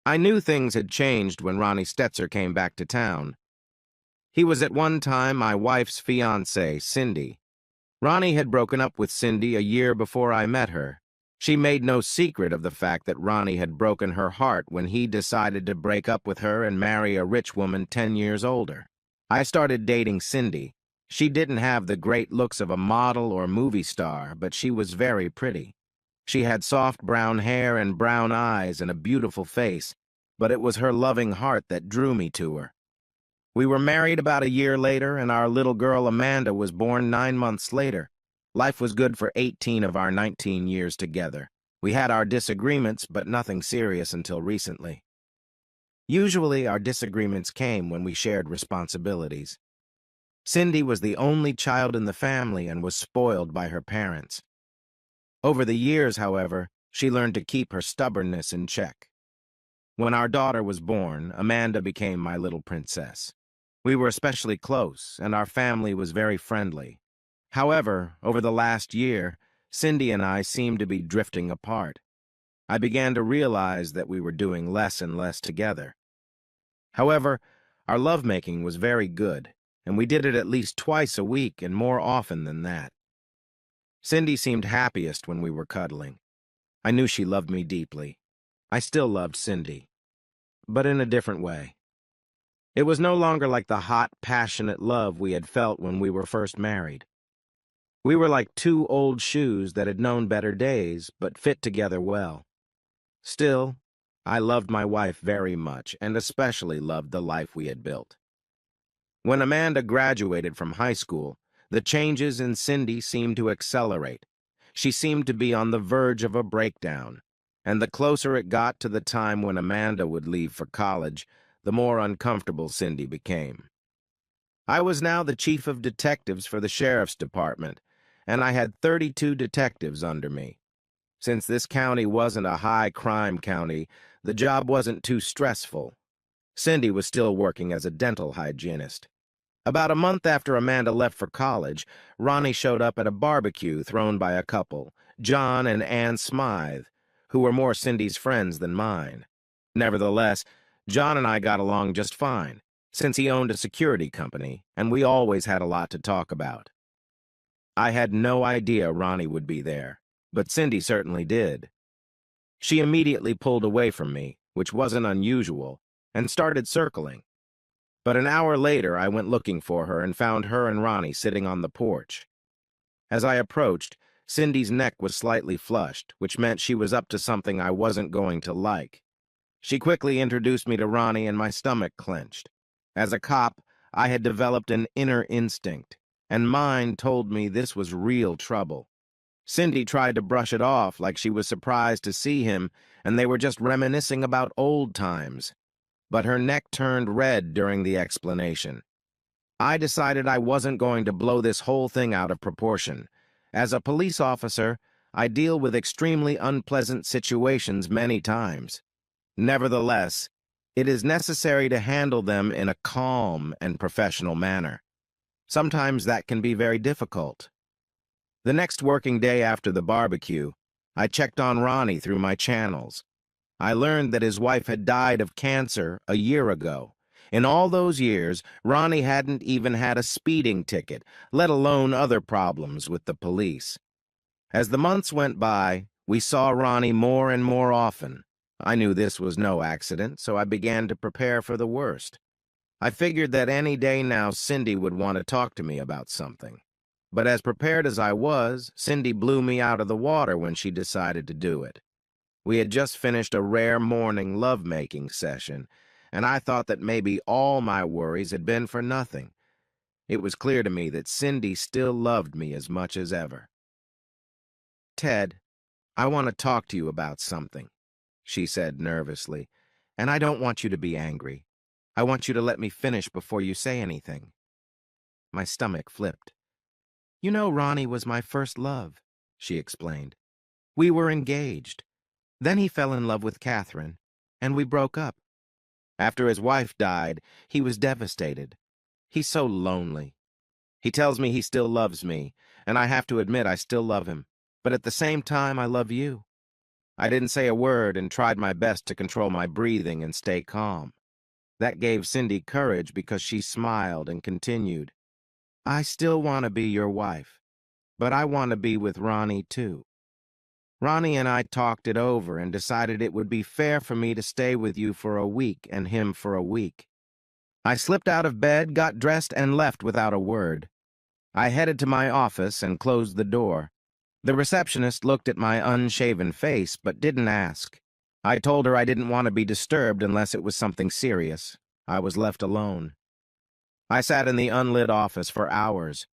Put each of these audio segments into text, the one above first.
I knew things had changed when Ronnie Stetzer came back to town. He was at one time my wife's fiancée, Cindy. Ronnie had broken up with Cindy a year before I met her. She made no secret of the fact that Ronnie had broken her heart when he decided to break up with her and marry a rich woman 10 years older. I started dating Cindy. She didn't have the great looks of a model or movie star, but she was very pretty. She had soft brown hair and brown eyes and a beautiful face, but it was her loving heart that drew me to her. We were married about a year later, and our little girl Amanda was born 9 months later. Life was good for 18 of our 19 years together. We had our disagreements, but nothing serious until recently. Usually, our disagreements came when we shared responsibilities. Cindy was the only child in the family and was spoiled by her parents. Over the years, however, she learned to keep her stubbornness in check. When our daughter was born, Amanda became my little princess. We were especially close, and our family was very friendly. However, over the last year, Cindy and I seemed to be drifting apart. I began to realize that we were doing less and less together. However, our lovemaking was very good, and we did it at least twice a week and more often than that. Cindy seemed happiest when we were cuddling. I knew she loved me deeply. I still loved Cindy, but in a different way. It was no longer like the hot, passionate love we had felt when we were first married. We were like two old shoes that had known better days, but fit together well. Still, I loved my wife very much, and especially loved the life we had built. When Amanda graduated from high school, the changes in Cindy seemed to accelerate. She seemed to be on the verge of a breakdown, and the closer it got to the time when Amanda would leave for college, the more uncomfortable Cindy became. I was now the chief of detectives for the sheriff's department, and I had 32 detectives under me. Since this county wasn't a high-crime county, the job wasn't too stressful. Cindy was still working as a dental hygienist. About a month after Amanda left for college, Ronnie showed up at a barbecue thrown by a couple, John and Ann Smythe, who were more Cindy's friends than mine. Nevertheless, John and I got along just fine, since he owned a security company, and we always had a lot to talk about. I had no idea Ronnie would be there, but Cindy certainly did. She immediately pulled away from me, which wasn't unusual, and started circling. But an hour later, I went looking for her and found her and Ronnie sitting on the porch. As I approached, Cindy's neck was slightly flushed, which meant she was up to something I wasn't going to like. She quickly introduced me to Ronnie, and my stomach clenched. As a cop, I had developed an inner instinct, and mine told me this was real trouble. Cindy tried to brush it off like she was surprised to see him, and they were just reminiscing about old times. But her neck turned red during the explanation. I decided I wasn't going to blow this whole thing out of proportion. As a police officer, I deal with extremely unpleasant situations many times. Nevertheless, it is necessary to handle them in a calm and professional manner. Sometimes that can be very difficult. The next working day after the barbecue, I checked on Ronnie through my channels. I learned that his wife had died of cancer a year ago. In all those years, Ronnie hadn't even had a speeding ticket, let alone other problems with the police. As the months went by, we saw Ronnie more and more often. I knew this was no accident, so I began to prepare for the worst. I figured that any day now Cindy would want to talk to me about something. But as prepared as I was, Cindy blew me out of the water when she decided to do it. We had just finished a rare morning love-making session, and I thought that maybe all my worries had been for nothing. It was clear to me that Cindy still loved me as much as ever. "Ted, I want to talk to you about something," she said nervously, "and I don't want you to be angry. I want you to let me finish before you say anything." My stomach flipped. "You know, Ronnie was my first love," she explained. "We were engaged. Then he fell in love with Catherine, and we broke up. After his wife died, he was devastated. He's so lonely. He tells me he still loves me, and I have to admit I still love him. But at the same time, I love you. I didn't say a word and tried my best to control my breathing and stay calm. That gave Cindy courage because she smiled and continued. I still want to be your wife, but I want to be with Ronnie too. Ronnie and I talked it over and decided it would be fair for me to stay with you for a week and him for a week. I slipped out of bed, got dressed, and left without a word. I headed to my office and closed the door. The receptionist looked at my unshaven face but didn't ask. I told her I didn't want to be disturbed unless it was something serious. I was left alone. I sat in the unlit office for hours.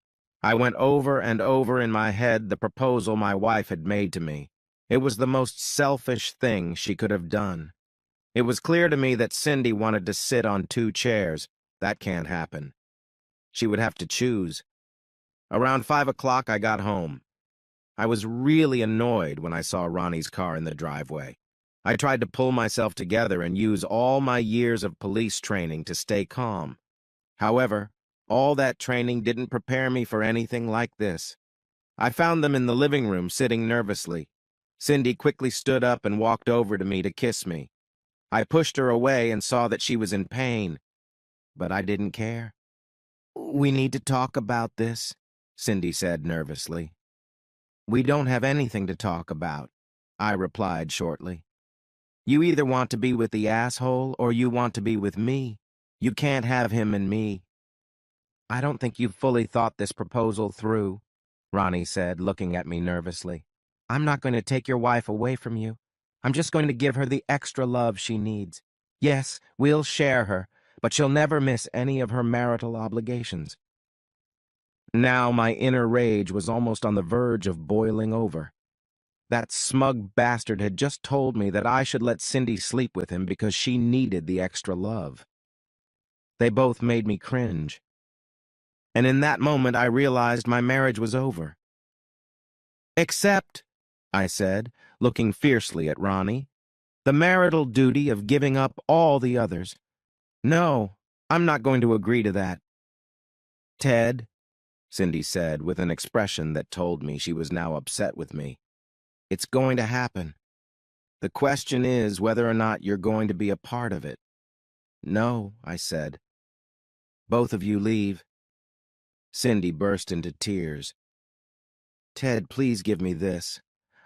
I went over and over in my head the proposal my wife had made to me. It was the most selfish thing she could have done. It was clear to me that Cindy wanted to sit on 2 chairs. That can't happen. She would have to choose. Around 5 o'clock, I got home. I was really annoyed when I saw Ronnie's car in the driveway. I tried to pull myself together and use all my years of police training to stay calm. However, all that training didn't prepare me for anything like this. I found them in the living room sitting nervously. Cindy quickly stood up and walked over to me to kiss me. I pushed her away and saw that she was in pain, but I didn't care. We need to talk about this, Cindy said nervously. We don't have anything to talk about, I replied shortly. You either want to be with the asshole or you want to be with me. You can't have him and me. I don't think you've fully thought this proposal through, Ronnie said, looking at me nervously. I'm not going to take your wife away from you. I'm just going to give her the extra love she needs. Yes, we'll share her, but she'll never miss any of her marital obligations. Now my inner rage was almost on the verge of boiling over. That smug bastard had just told me that I should let Cindy sleep with him because she needed the extra love. They both made me cringe. And in that moment I realized my marriage was over. Except, I said, looking fiercely at Ronnie, the marital duty of giving up all the others. No, I'm not going to agree to that. Ted, Cindy said with an expression that told me she was now upset with me. It's going to happen. The question is whether or not you're going to be a part of it. No, I said. Both of you leave. Cindy burst into tears. Ted, please give me this.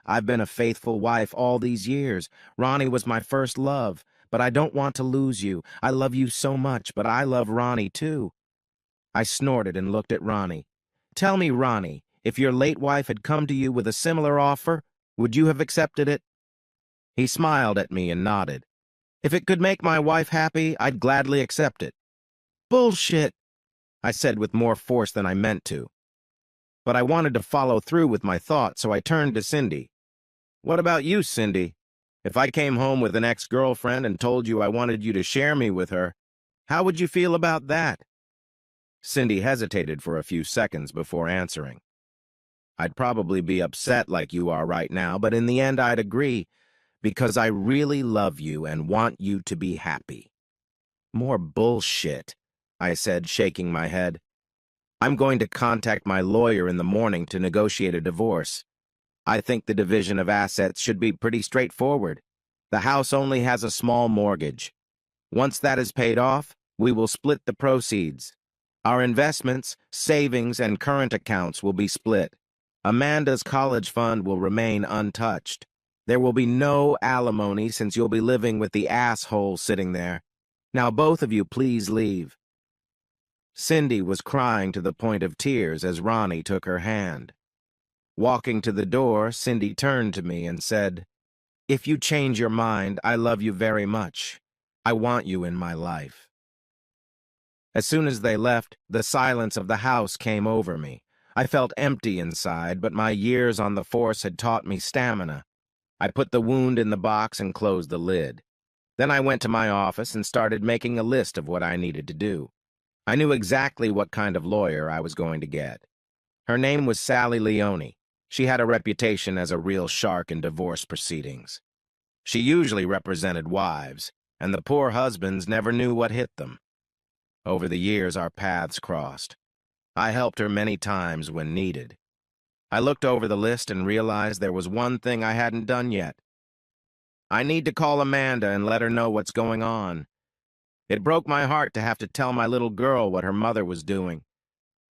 I've been a faithful wife all these years. Ronnie was my first love, but I don't want to lose you. I love you so much, but I love Ronnie too. I snorted and looked at Ronnie. Tell me, Ronnie, if your late wife had come to you with a similar offer, would you have accepted it? He smiled at me and nodded. If it could make my wife happy, I'd gladly accept it. Bullshit, I said with more force than I meant to. But I wanted to follow through with my thought, so I turned to Cindy. What about you, Cindy? If I came home with an ex-girlfriend and told you I wanted you to share me with her, how would you feel about that? Cindy hesitated for a few seconds before answering. I'd probably be upset like you are right now, but in the end I'd agree, because I really love you and want you to be happy. More bullshit, I said, shaking my head. I'm going to contact my lawyer in the morning to negotiate a divorce. I think the division of assets should be pretty straightforward. The house only has a small mortgage. Once that is paid off, we will split the proceeds. Our investments, savings, and current accounts will be split. Amanda's college fund will remain untouched. There will be no alimony since you'll be living with the asshole sitting there. Now both of you please leave. Cindy was crying to the point of tears as Ronnie took her hand. Walking to the door, Cindy turned to me and said, If you change your mind, I love you very much. I want you in my life. As soon as they left, the silence of the house came over me. I felt empty inside, but my years on the force had taught me stamina. I put the wound in the box and closed the lid. Then I went to my office and started making a list of what I needed to do. I knew exactly what kind of lawyer I was going to get. Her name was Sally Leone. She had a reputation as a real shark in divorce proceedings. She usually represented wives, and the poor husbands never knew what hit them. Over the years, our paths crossed. I helped her many times when needed. I looked over the list and realized there was one thing I hadn't done yet. I need to call Amanda and let her know what's going on. It broke my heart to have to tell my little girl what her mother was doing.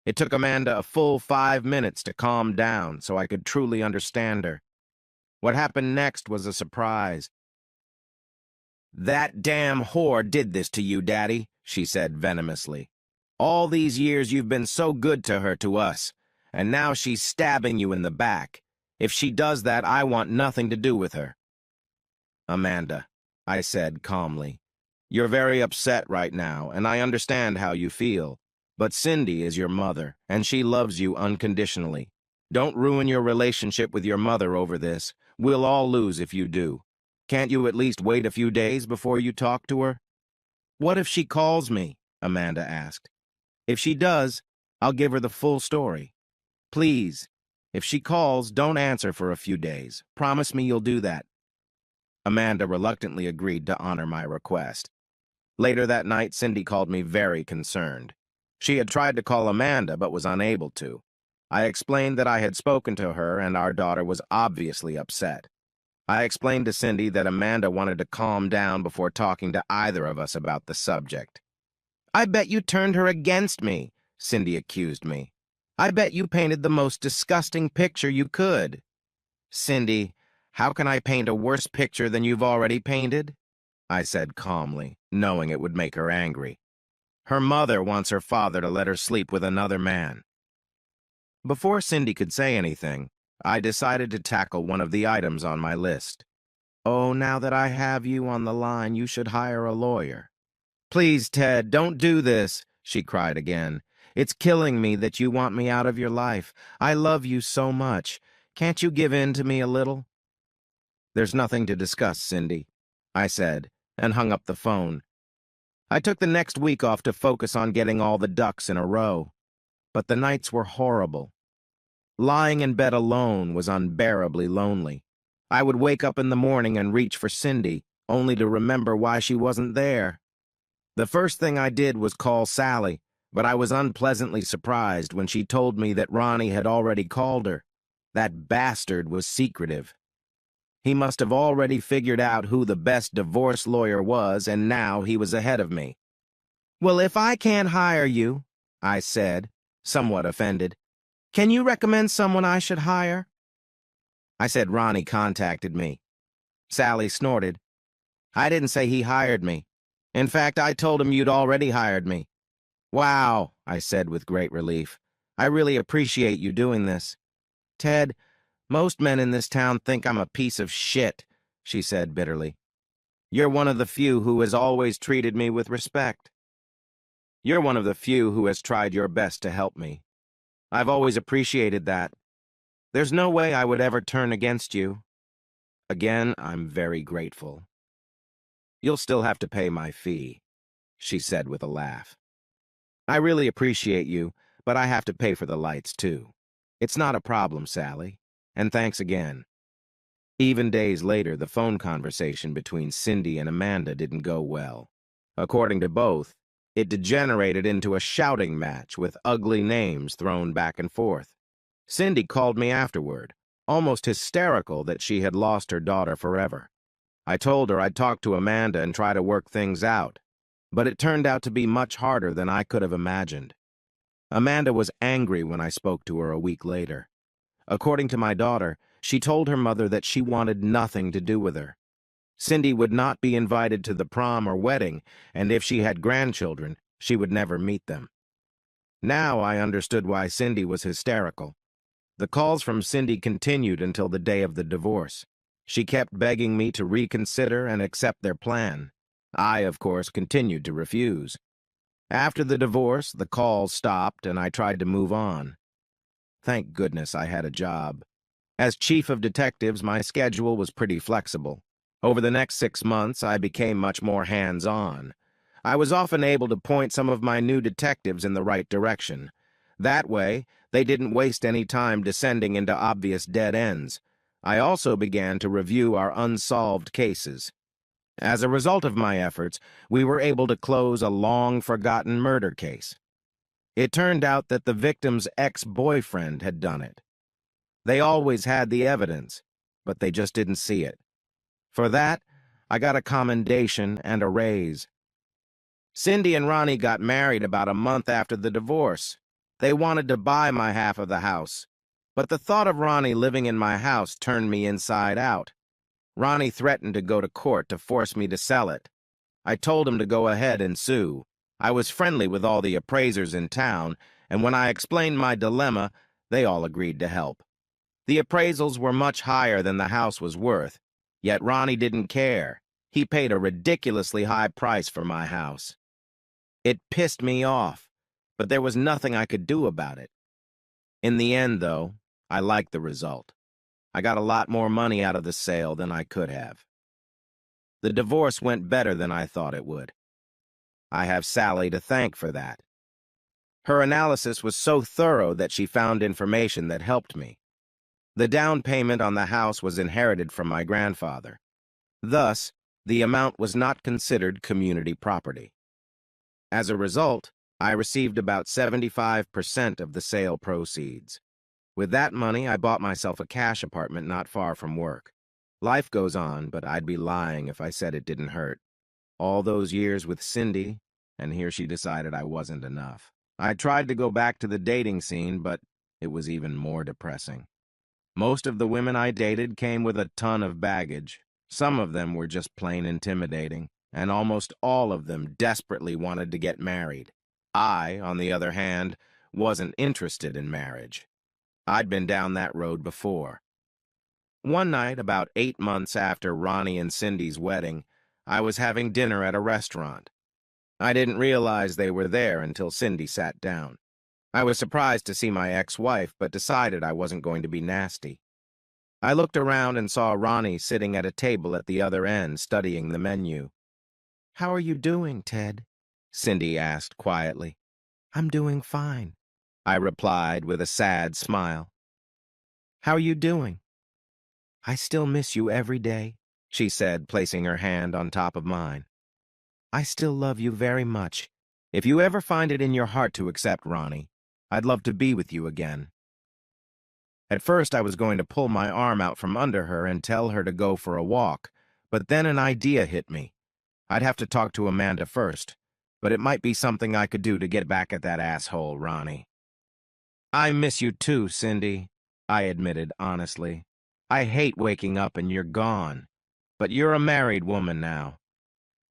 It took Amanda a full 5 minutes to calm down so I could truly understand her. What happened next was a surprise. "That damn whore did this to you, Daddy," she said venomously. "All these years you've been so good to her, to us, and now she's stabbing you in the back. If she does that, I want nothing to do with her." "Amanda," I said calmly, "you're very upset right now, and I understand how you feel. But Cindy is your mother, and she loves you unconditionally. Don't ruin your relationship with your mother over this. We'll all lose if you do. Can't you at least wait a few days before you talk to her?" "What if she calls me?" Amanda asked. "If she does, I'll give her the full story. Please, if she calls, don't answer for a few days. Promise me you'll do that." Amanda reluctantly agreed to honor my request. Later that night, Cindy called me very concerned. She had tried to call Amanda but was unable to. I explained that I had spoken to her and our daughter was obviously upset. I explained to Cindy that Amanda wanted to calm down before talking to either of us about the subject. "I bet you turned her against me," Cindy accused me. "I bet you painted the most disgusting picture you could." "Cindy, how can I paint a worse picture than you've already painted?" I said calmly, knowing it would make her angry. "Her mother wants her father to let her sleep with another man." Before Cindy could say anything, I decided to tackle one of the items on my list. "Oh, now that I have you on the line, you should hire a lawyer." "Please, Ted, don't do this," she cried again. "It's killing me that you want me out of your life. I love you so much. Can't you give in to me a little?" "There's nothing to discuss, Cindy," I said, and hung up the phone. I took the next week off to focus on getting all the ducks in a row. But the nights were horrible. Lying in bed alone was unbearably lonely. I would wake up in the morning and reach for Cindy, only to remember why she wasn't there. The first thing I did was call Sally, but I was unpleasantly surprised when she told me that Ronnie had already called her. That bastard was secretive. He must have already figured out who the best divorce lawyer was, and now he was ahead of me. "Well, if I can't hire you," I said, somewhat offended, "can you recommend someone I should hire?" I said Ronnie contacted me. Sally snorted. "I didn't say he hired me. In fact, I told him you'd already hired me." "Wow," I said with great relief. "I really appreciate you doing this." "Ted, most men in this town think I'm a piece of shit," she said bitterly. "You're one of the few who has always treated me with respect. You're one of the few who has tried your best to help me. I've always appreciated that. There's no way I would ever turn against you. Again, I'm very grateful. You'll still have to pay my fee," she said with a laugh. "I really appreciate you, but I have to pay for the lights, too. It's not a problem, Sally, and thanks again." Even days later, the phone conversation between Cindy and Amanda didn't go well. According to both, it degenerated into a shouting match with ugly names thrown back and forth. Cindy called me afterward, almost hysterical that she had lost her daughter forever. I told her I'd talk to Amanda and try to work things out, but it turned out to be much harder than I could have imagined. Amanda was angry when I spoke to her a week later. According to my daughter, she told her mother that she wanted nothing to do with her. Cindy would not be invited to the prom or wedding, and if she had grandchildren, she would never meet them. Now I understood why Cindy was hysterical. The calls from Cindy continued until the day of the divorce. She kept begging me to reconsider and accept their plan. I, of course, continued to refuse. After the divorce, the calls stopped and I tried to move on. Thank goodness I had a job. As chief of detectives, my schedule was pretty flexible. Over the next 6 months, I became much more hands-on. I was often able to point some of my new detectives in the right direction. That way, they didn't waste any time descending into obvious dead ends. I also began to review our unsolved cases. As a result of my efforts, we were able to close a long-forgotten murder case. It turned out that the victim's ex-boyfriend had done it. They always had the evidence, but they just didn't see it. For that, I got a commendation and a raise. Cindy and Ronnie got married about a month after the divorce. They wanted to buy my half of the house, but the thought of Ronnie living in my house turned me inside out. Ronnie threatened to go to court to force me to sell it. I told him to go ahead and sue. I was friendly with all the appraisers in town, and when I explained my dilemma, they all agreed to help. The appraisals were much higher than the house was worth, yet Ronnie didn't care. He paid a ridiculously high price for my house. It pissed me off, but there was nothing I could do about it. In the end, though, I liked the result. I got a lot more money out of the sale than I could have. The divorce went better than I thought it would. I have Sally to thank for that. Her analysis was so thorough that she found information that helped me. The down payment on the house was inherited from my grandfather. Thus, the amount was not considered community property. As a result, I received about 75% of the sale proceeds. With that money, I bought myself a cash apartment not far from work. Life goes on, but I'd be lying if I said it didn't hurt. All those years with Cindy, and here she decided I wasn't enough. I tried to go back to the dating scene, but it was even more depressing. Most of the women I dated came with a ton of baggage. Some of them were just plain intimidating, and almost all of them desperately wanted to get married. I, on the other hand, wasn't interested in marriage. I'd been down that road before. One night, about 8 months after Ronnie and Cindy's wedding, I was having dinner at a restaurant. I didn't realize they were there until Cindy sat down. I was surprised to see my ex-wife, but decided I wasn't going to be nasty. I looked around and saw Ronnie sitting at a table at the other end, studying the menu. "How are you doing, Ted?" Cindy asked quietly. "I'm doing fine," I replied with a sad smile. "How are you doing?" "I still miss you every day," she said, placing her hand on top of mine. "I still love you very much. If you ever find it in your heart to accept Ronnie, I'd love to be with you again." At first, I was going to pull my arm out from under her and tell her to go for a walk, but then an idea hit me. I'd have to talk to Amanda first, but it might be something I could do to get back at that asshole, Ronnie. "I miss you too, Cindy," I admitted honestly. "I hate waking up and you're gone. But you're a married woman now.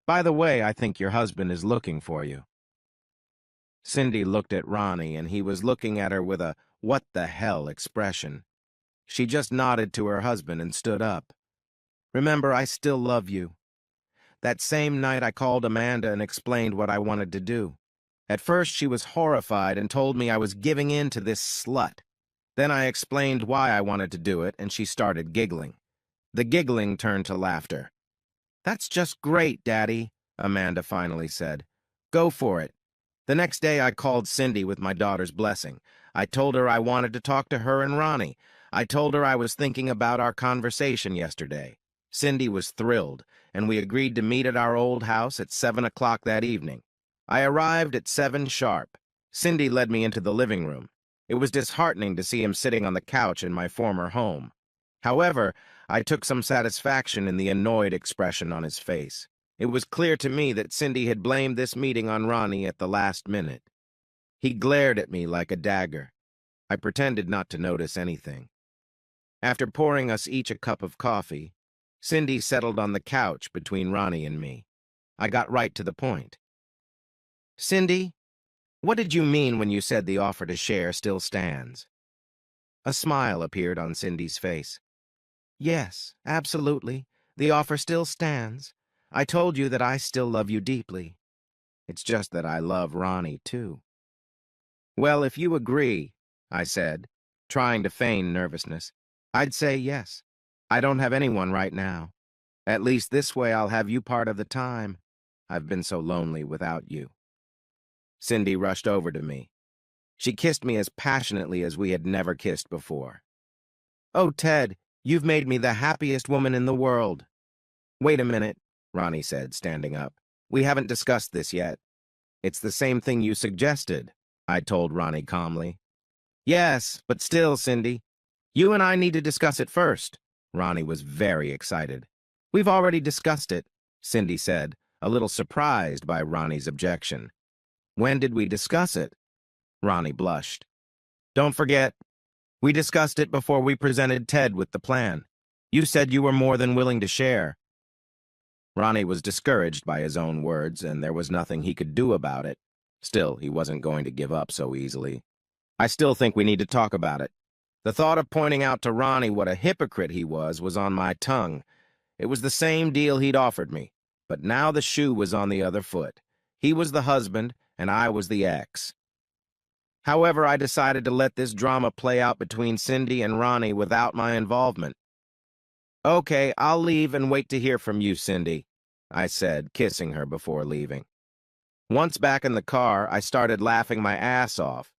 By the way, I think your husband is looking for you." Cindy looked at Ronnie, and he was looking at her with a "what the hell" expression. She just nodded to her husband and stood up. "Remember, I still love you." That same night, I called Amanda and explained what I wanted to do. At first, she was horrified and told me I was giving in to this slut. Then I explained why I wanted to do it, and she started giggling. The giggling turned to laughter. "That's just great, Daddy," Amanda finally said. "Go for it." The next day, I called Cindy with my daughter's blessing. I told her I wanted to talk to her and Ronnie. I told her I was thinking about our conversation yesterday. Cindy was thrilled, and we agreed to meet at our old house at 7 o'clock that evening. I arrived at 7 sharp. Cindy led me into the living room. It was disheartening to see him sitting on the couch in my former home. However, I took some satisfaction in the annoyed expression on his face. It was clear to me that Cindy had blamed this meeting on Ronnie at the last minute. He glared at me like a dagger. I pretended not to notice anything. After pouring us each a cup of coffee, Cindy settled on the couch between Ronnie and me. I got right to the point. "Cindy, what did you mean when you said the offer to share still stands?" A smile appeared on Cindy's face. "Yes, absolutely. The offer still stands. I told you that I still love you deeply. It's just that I love Ronnie, too." "Well, if you agree," I said, trying to feign nervousness, "I'd say yes. I don't have anyone right now. At least this way I'll have you part of the time. I've been so lonely without you." Cindy rushed over to me. She kissed me as passionately as we had never kissed before. "Oh, Ted, you've made me the happiest woman in the world." "Wait a minute," Ronnie said, standing up. "We haven't discussed this yet." "It's the same thing you suggested," I told Ronnie calmly. "Yes, but still, Cindy, you and I need to discuss it first." Ronnie was very excited. "We've already discussed it. Cindy said, a little surprised by Ronnie's objection. When did we discuss it? Ronnie blushed. Don't forget, we discussed it before we presented Ted with the plan. You said you were more than willing to share. Ronnie was discouraged by his own words, and there was nothing he could do about it. Still, he wasn't going to give up so easily. I still think we need to talk about it. The thought of pointing out to Ronnie what a hypocrite he was on my tongue. It was the same deal he'd offered me, but now the shoe was on the other foot. He was the husband, and I was the ex. However, I decided to let this drama play out between Cindy and Ronnie without my involvement. Okay, I'll leave and wait to hear from you, Cindy, I said, kissing her before leaving. Once back in the car, I started laughing my ass off.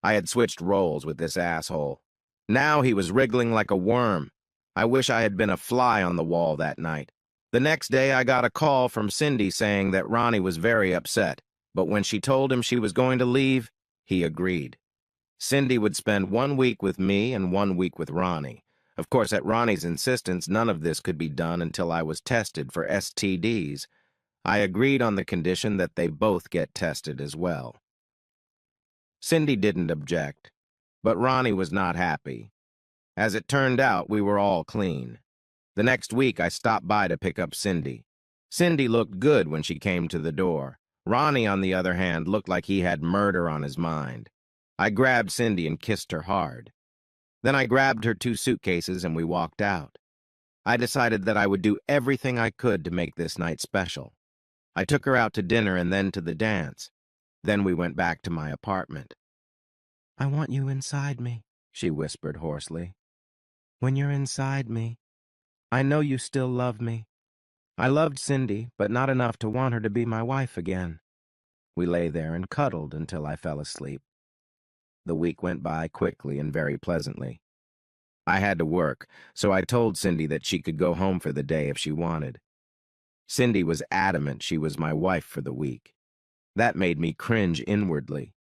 I had switched roles with this asshole. Now he was wriggling like a worm. I wish I had been a fly on the wall that night. The next day, I got a call from Cindy saying that Ronnie was very upset, but when she told him she was going to leave, he agreed. Cindy would spend 1 week with me and 1 week with Ronnie. Of course, at Ronnie's insistence, none of this could be done until I was tested for STDs. I agreed on the condition that they both get tested as well. Cindy didn't object, but Ronnie was not happy. As it turned out, we were all clean. The next week, I stopped by to pick up Cindy. Cindy looked good when she came to the door. Ronnie, on the other hand, looked like he had murder on his mind. I grabbed Cindy and kissed her hard. Then I grabbed her 2 suitcases and we walked out. I decided that I would do everything I could to make this night special. I took her out to dinner and then to the dance. Then we went back to my apartment. I want you inside me, she whispered hoarsely. When you're inside me, I know you still love me. I loved Cindy, but not enough to want her to be my wife again. We lay there and cuddled until I fell asleep. The week went by quickly and very pleasantly. I had to work, so I told Cindy that she could go home for the day if she wanted. Cindy was adamant she was my wife for the week. That made me cringe inwardly.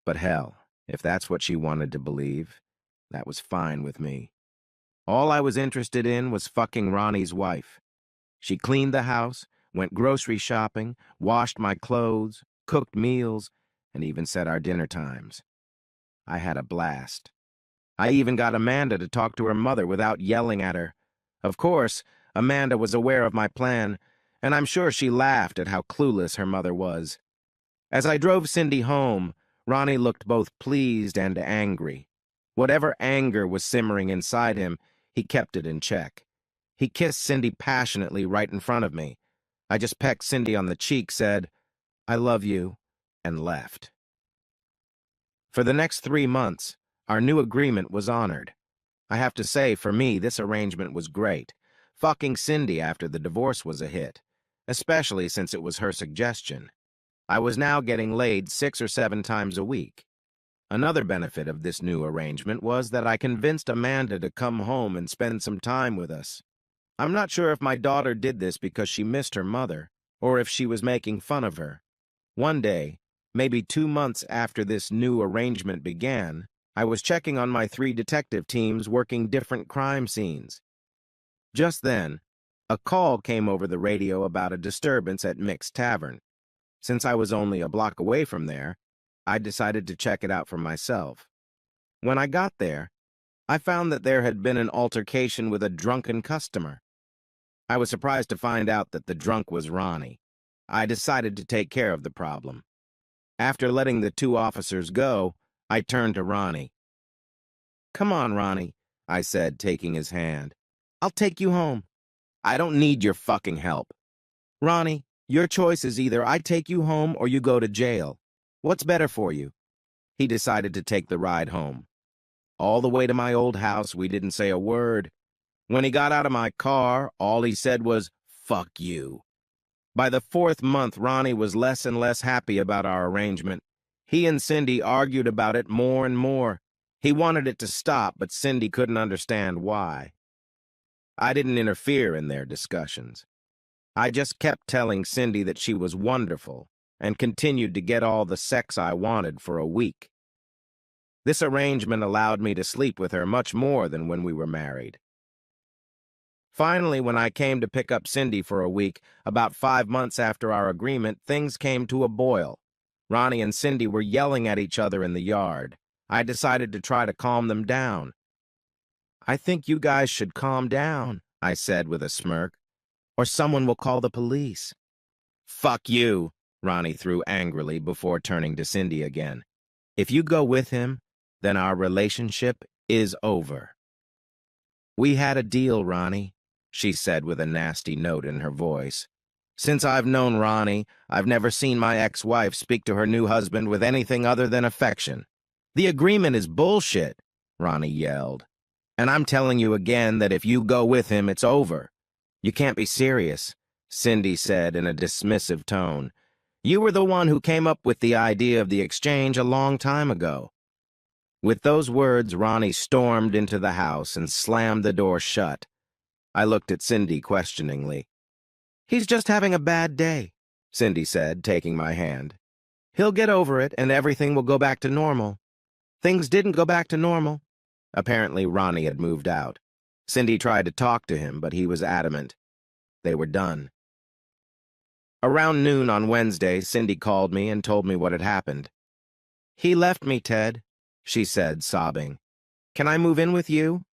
But hell, if that's what she wanted to believe, that was fine with me. All I was interested in was fucking Ronnie's wife. She cleaned the house, went grocery shopping, washed my clothes, cooked meals, and even set our dinner times. I had a blast. I even got Amanda to talk to her mother without yelling at her. Of course, Amanda was aware of my plan, and I'm sure she laughed at how clueless her mother was. As I drove Cindy home, Ronnie looked both pleased and angry. Whatever anger was simmering inside him, he kept it in check. He kissed Cindy passionately right in front of me. I just pecked Cindy on the cheek, said, "I love you," and left. For the next 3 months, our new agreement was honored. I have to say, for me, this arrangement was great. Fucking Cindy after the divorce was a hit, especially since it was her suggestion. I was now getting laid 6 or 7 times a week. Another benefit of this new arrangement was that I convinced Amanda to come home and spend some time with us. I'm not sure if my daughter did this because she missed her mother, or if she was making fun of her. One day, maybe 2 months after this new arrangement began, I was checking on my 3 detective teams working different crime scenes. Just then, a call came over the radio about a disturbance at Mick's Tavern. Since I was only a block away from there, I decided to check it out for myself. When I got there, I found that there had been an altercation with a drunken customer. I was surprised to find out that the drunk was Ronnie. I decided to take care of the problem. After letting the 2 officers go, I turned to Ronnie. "Come on, Ronnie," I said, taking his hand. "I'll take you home. I don't need your fucking help. Ronnie, your choice is either I take you home or you go to jail. What's better for you?" He decided to take the ride home. All the way to my old house, we didn't say a word. When he got out of my car, all he said was, "Fuck you." By the 4th month, Ronnie was less and less happy about our arrangement. He and Cindy argued about it more and more. He wanted it to stop, but Cindy couldn't understand why. I didn't interfere in their discussions. I just kept telling Cindy that she was wonderful and continued to get all the sex I wanted for a week. This arrangement allowed me to sleep with her much more than when we were married. Finally, when I came to pick up Cindy for a week, about 5 months after our agreement, things came to a boil. Ronnie and Cindy were yelling at each other in the yard. I decided to try to calm them down. "I think you guys should calm down," I said with a smirk, "or someone will call the police." "Fuck you," Ronnie threw angrily before turning to Cindy again. "If you go with him, then our relationship is over." "We had a deal, Ronnie," she said with a nasty note in her voice. "Since I've known Ronnie, I've never seen my ex-wife speak to her new husband with anything other than affection." "The agreement is bullshit," Ronnie yelled. "And I'm telling you again that if you go with him, it's over." "You can't be serious," Cindy said in a dismissive tone. "You were the one who came up with the idea of the exchange a long time ago." With those words, Ronnie stormed into the house and slammed the door shut. I looked at Cindy questioningly. "He's just having a bad day," Cindy said, taking my hand. "He'll get over it and everything will go back to normal." Things didn't go back to normal. Apparently, Ronnie had moved out. Cindy tried to talk to him, but he was adamant. They were done. Around noon on Wednesday, Cindy called me and told me what had happened. "He left me, Ted," she said, sobbing. "Can I move in with you?"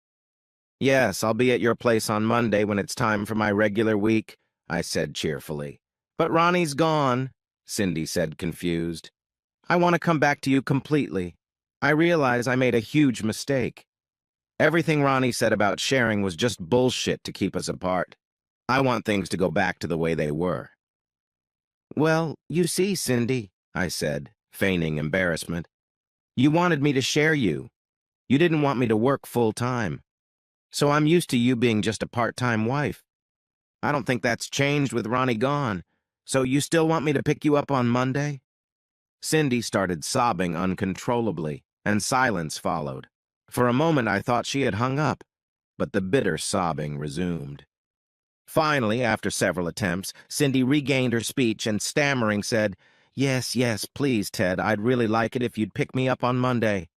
"Yes, I'll be at your place on Monday when it's time for my regular week," I said cheerfully. "But Ronnie's gone," Cindy said, confused. "I want to come back to you completely. I realize I made a huge mistake. Everything Ronnie said about sharing was just bullshit to keep us apart. I want things to go back to the way they were." "Well, you see, Cindy," I said, feigning embarrassment. "You wanted me to share you. You didn't want me to work full-time. So I'm used to you being just a part-time wife. I don't think that's changed with Ronnie gone. So you still want me to pick you up on Monday?" Cindy started sobbing uncontrollably, and silence followed. For a moment I thought she had hung up, but the bitter sobbing resumed. Finally, after several attempts, Cindy regained her speech and, stammering, said, "Yes, yes, please, Ted, I'd really like it if you'd pick me up on Monday."